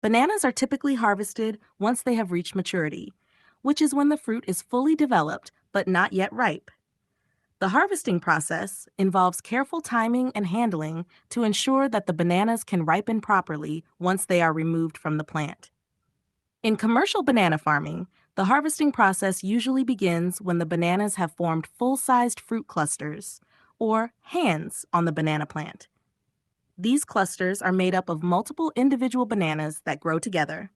Bananas are typically harvested once they have reached maturity, which is when the fruit is fully developed but not yet ripe. The harvesting process involves careful timing and handling to ensure that the bananas can ripen properly once they are removed from the plant. In commercial banana farming, the harvesting process usually begins when the bananas have formed full-sized fruit clusters, or hands, on the banana plant. These clusters are made up of multiple individual bananas that grow together,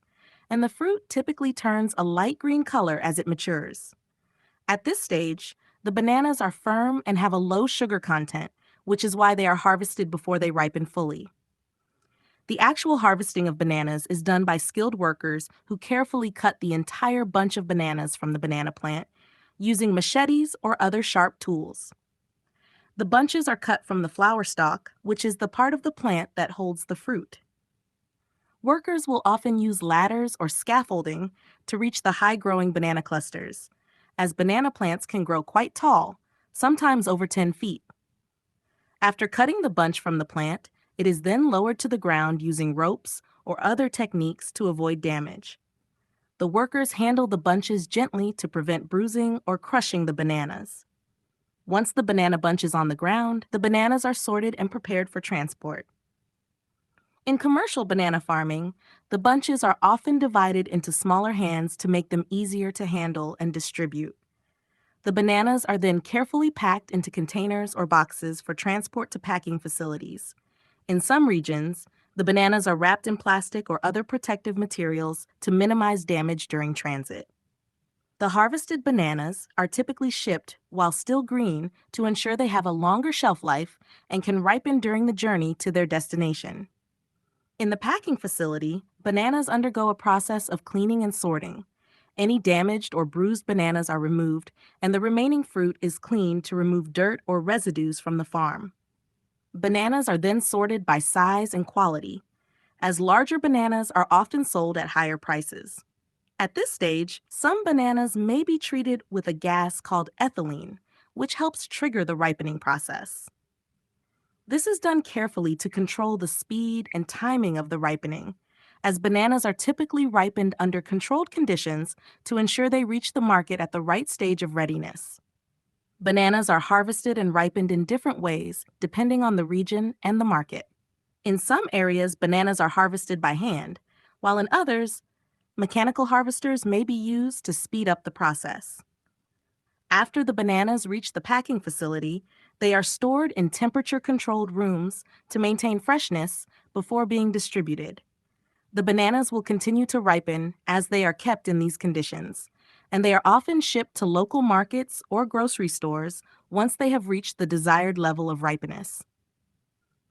and the fruit typically turns a light green color as it matures. At this stage, the bananas are firm and have a low sugar content, which is why they are harvested before they ripen fully. The actual harvesting of bananas is done by skilled workers who carefully cut the entire bunch of bananas from the banana plant using machetes or other sharp tools. The bunches are cut from the flower stalk, which is the part of the plant that holds the fruit. Workers will often use ladders or scaffolding to reach the high-growing banana clusters, as banana plants can grow quite tall, sometimes over 10 feet. After cutting the bunch from the plant, it is then lowered to the ground using ropes or other techniques to avoid damage. The workers handle the bunches gently to prevent bruising or crushing the bananas. Once the banana bunch is on the ground, the bananas are sorted and prepared for transport. In commercial banana farming, the bunches are often divided into smaller hands to make them easier to handle and distribute. The bananas are then carefully packed into containers or boxes for transport to packing facilities. In some regions, the bananas are wrapped in plastic or other protective materials to minimize damage during transit. The harvested bananas are typically shipped while still green to ensure they have a longer shelf life and can ripen during the journey to their destination. In the packing facility, bananas undergo a process of cleaning and sorting. Any damaged or bruised bananas are removed, and the remaining fruit is cleaned to remove dirt or residues from the farm. Bananas are then sorted by size and quality, as larger bananas are often sold at higher prices. At this stage, some bananas may be treated with a gas called ethylene, which helps trigger the ripening process. This is done carefully to control the speed and timing of the ripening, as bananas are typically ripened under controlled conditions to ensure they reach the market at the right stage of readiness. Bananas are harvested and ripened in different ways depending on the region and the market. In some areas, bananas are harvested by hand, while in others, mechanical harvesters may be used to speed up the process. After the bananas reach the packing facility, they are stored in temperature-controlled rooms to maintain freshness before being distributed. The bananas will continue to ripen as they are kept in these conditions, and they are often shipped to local markets or grocery stores once they have reached the desired level of ripeness.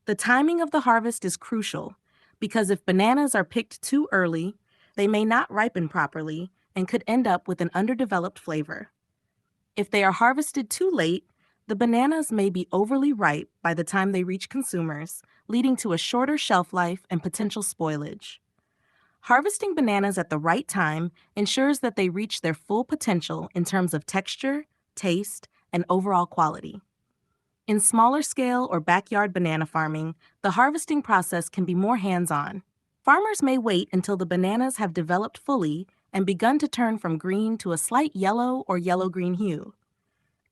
The timing of the harvest is crucial because if bananas are picked too early, they may not ripen properly and could end up with an underdeveloped flavor. If they are harvested too late, the bananas may be overly ripe by the time they reach consumers, leading to a shorter shelf life and potential spoilage. Harvesting bananas at the right time ensures that they reach their full potential in terms of texture, taste, and overall quality. In smaller scale or backyard banana farming, the harvesting process can be more hands-on. Farmers may wait until the bananas have developed fully and begun to turn from green to a slight yellow or yellow-green hue.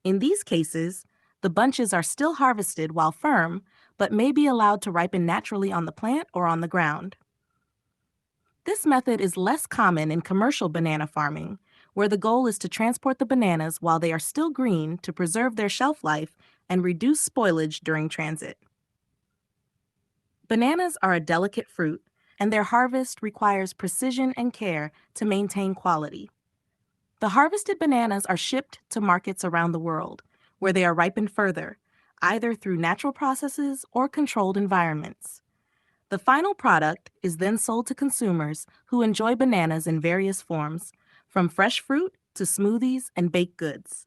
In these cases, the bunches are still harvested while firm, but may be allowed to ripen naturally on the plant or on the ground. This method is less common in commercial banana farming, where the goal is to transport the bananas while they are still green to preserve their shelf life and reduce spoilage during transit. Bananas are a delicate fruit, and their harvest requires precision and care to maintain quality. The harvested bananas are shipped to markets around the world, where they are ripened further, either through natural processes or controlled environments. The final product is then sold to consumers who enjoy bananas in various forms, from fresh fruit to smoothies and baked goods.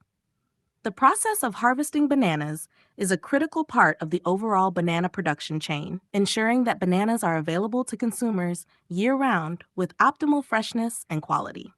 The process of harvesting bananas is a critical part of the overall banana production chain, ensuring that bananas are available to consumers year-round with optimal freshness and quality.